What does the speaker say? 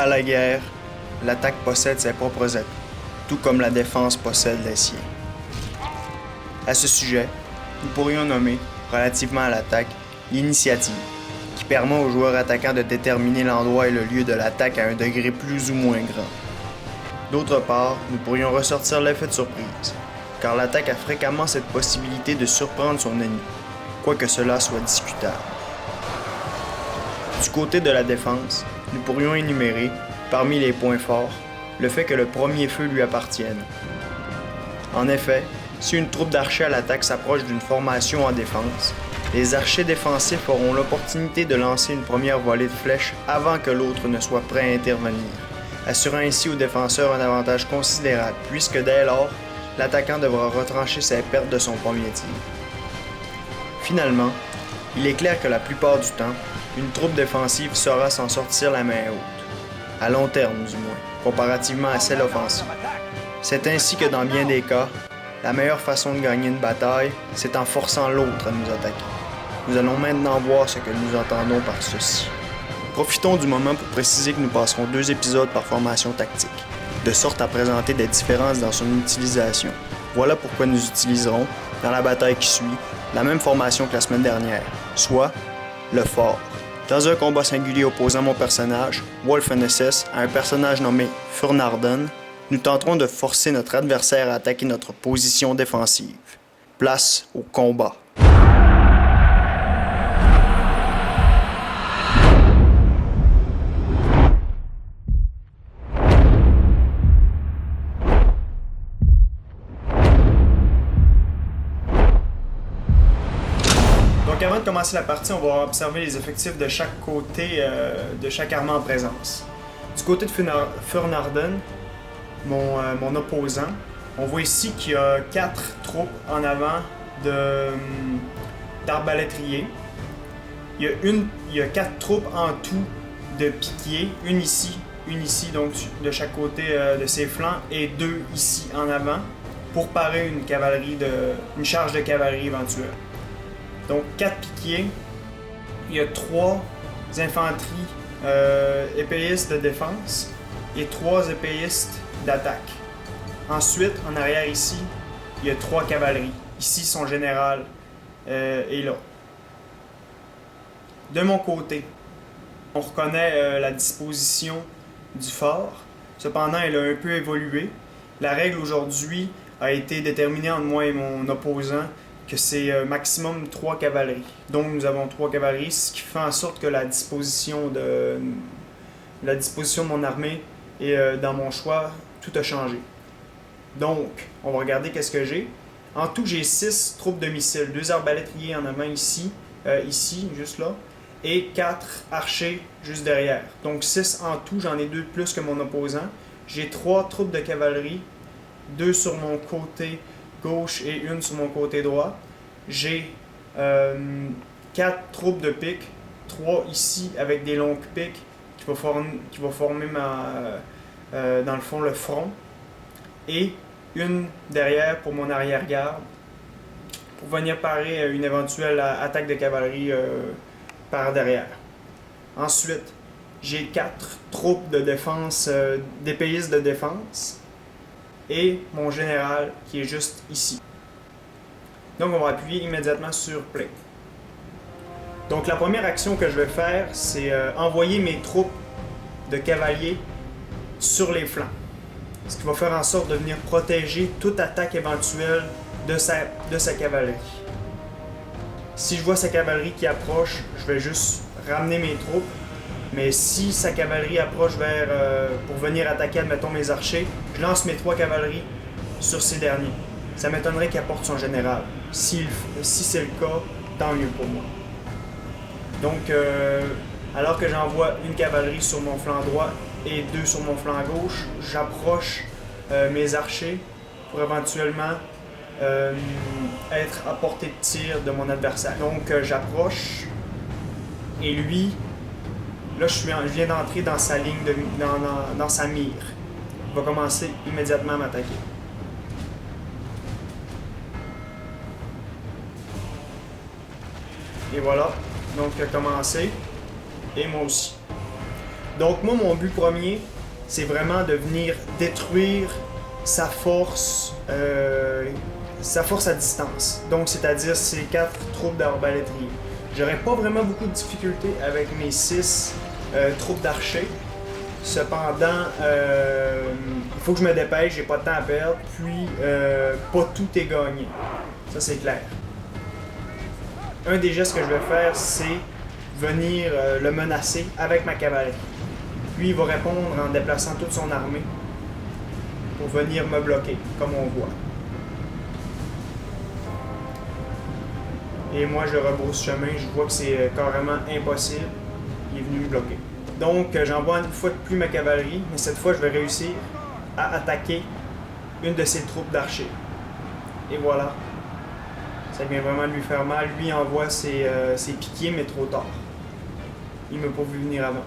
À la guerre, l'attaque possède ses propres atouts, tout comme la défense possède les siens. À ce sujet, nous pourrions nommer, relativement à l'attaque, l'initiative, qui permet aux joueurs attaquants de déterminer l'endroit et le lieu de l'attaque à un degré plus ou moins grand. D'autre part, nous pourrions ressortir l'effet de surprise, car l'attaque a fréquemment cette possibilité de surprendre son ennemi, quoique cela soit discutable. Du côté de la défense, nous pourrions énumérer, parmi les points forts, le fait que le premier feu lui appartienne. En effet, si une troupe d'archers à l'attaque s'approche d'une formation en défense, les archers défensifs auront l'opportunité de lancer une première volée de flèches avant que l'autre ne soit prêt à intervenir, assurant ainsi au défenseur un avantage considérable, puisque dès lors, l'attaquant devra retrancher ses pertes de son premier tir. Finalement, il est clair que la plupart du temps, une troupe défensive saura s'en sortir la main haute, à long terme du moins, comparativement à celle offensive. C'est ainsi que dans bien des cas, la meilleure façon de gagner une bataille, c'est en forçant l'autre à nous attaquer. Nous allons maintenant voir ce que nous entendons par ceci. Profitons du moment pour préciser que nous passerons 2 épisodes par formation tactique, de sorte à présenter des différences dans son utilisation. Voilà pourquoi nous utiliserons, dans la bataille qui suit, la même formation que la semaine dernière, soit le fort. Dans un combat singulier opposant mon personnage, Wolf-NSS, à un personnage nommé Furnarden, nous tenterons de forcer notre adversaire à attaquer notre position défensive. Place au combat. Donc avant de commencer la partie, on va observer les effectifs de chaque côté de chaque armée en présence. Du côté de Furnarden, mon opposant, on voit ici qu'il y a 4 troupes en avant d'arbalétriers. Il y a 4 troupes en tout de piquiers, une ici, donc de chaque côté de ses flancs, et 2 ici en avant, pour parer une charge de cavalerie éventuelle. Donc 4 piquiers, il y a 3 infanteries épéistes de défense et 3 épéistes d'attaque. Ensuite, en arrière ici, il y a 3 cavaleries. Ici, son général est là. De mon côté, on reconnaît la disposition du fort. Cependant, elle a un peu évolué. La règle aujourd'hui a été déterminée entre moi et mon opposant que c'est maximum 3 cavaleries. Donc nous avons 3 cavaleries, ce qui fait en sorte que la disposition de mon armée et dans mon choix, tout a changé. Donc, on va regarder qu'est-ce que j'ai. En tout, j'ai 6 troupes de missiles, 2 arbalétriers en avant ici, juste là, et 4 archers juste derrière. Donc 6 en tout, j'en ai 2 de plus que mon opposant. J'ai 3 troupes de cavalerie, 2 sur mon côté gauche et 1 sur mon côté droit. J'ai 4 troupes de piques, 3 ici avec des longues piques qui vont former dans le fond le front, et une derrière pour mon arrière-garde pour venir parer une éventuelle attaque de cavalerie par derrière. Ensuite, j'ai 4 troupes de défense, d'épéistes de défense, et mon général qui est juste ici. Donc on va appuyer immédiatement sur Play. Donc la première action que je vais faire, c'est envoyer mes troupes de cavaliers sur les flancs. Ce qui va faire en sorte de venir protéger toute attaque éventuelle de sa cavalerie. Si je vois sa cavalerie qui approche, je vais juste ramener mes troupes. Mais si sa cavalerie approche pour venir attaquer, admettons, mes archers, je lance mes 3 cavaleries sur ces derniers. Ça m'étonnerait qu'il apporte son général. Si c'est le cas, tant mieux pour moi. Donc, alors que j'envoie une cavalerie sur mon flanc droit et 2 sur mon flanc gauche, j'approche mes archers pour éventuellement être à portée de tir de mon adversaire. Donc, j'approche, et lui, là, je viens d'entrer dans sa ligne, dans sa mire. Il va commencer immédiatement à m'attaquer. Et voilà, donc il a commencé, et moi aussi. Donc moi, mon but premier, c'est vraiment de venir détruire sa force à distance. Donc, c'est-à-dire ces 4 troupes d'arbalétriers. J'aurais pas vraiment beaucoup de difficultés avec mes 6 troupes d'archers. Cependant, il faut que je me dépêche, j'ai pas de temps à perdre, puis pas tout est gagné. Ça, c'est clair. Un des gestes que je vais faire, c'est venir le menacer avec ma cavalerie. Lui, il va répondre en déplaçant toute son armée pour venir me bloquer, comme on voit. Et moi, je rebrousse chemin, je vois que c'est carrément impossible. Il est venu me bloquer. Donc, j'envoie une fois de plus ma cavalerie, mais cette fois, je vais réussir à attaquer une de ses troupes d'archers. Et voilà. Ça vient vraiment lui faire mal. Lui envoie ses piquiers, mais trop tard. Il ne m'a pas vu venir avant.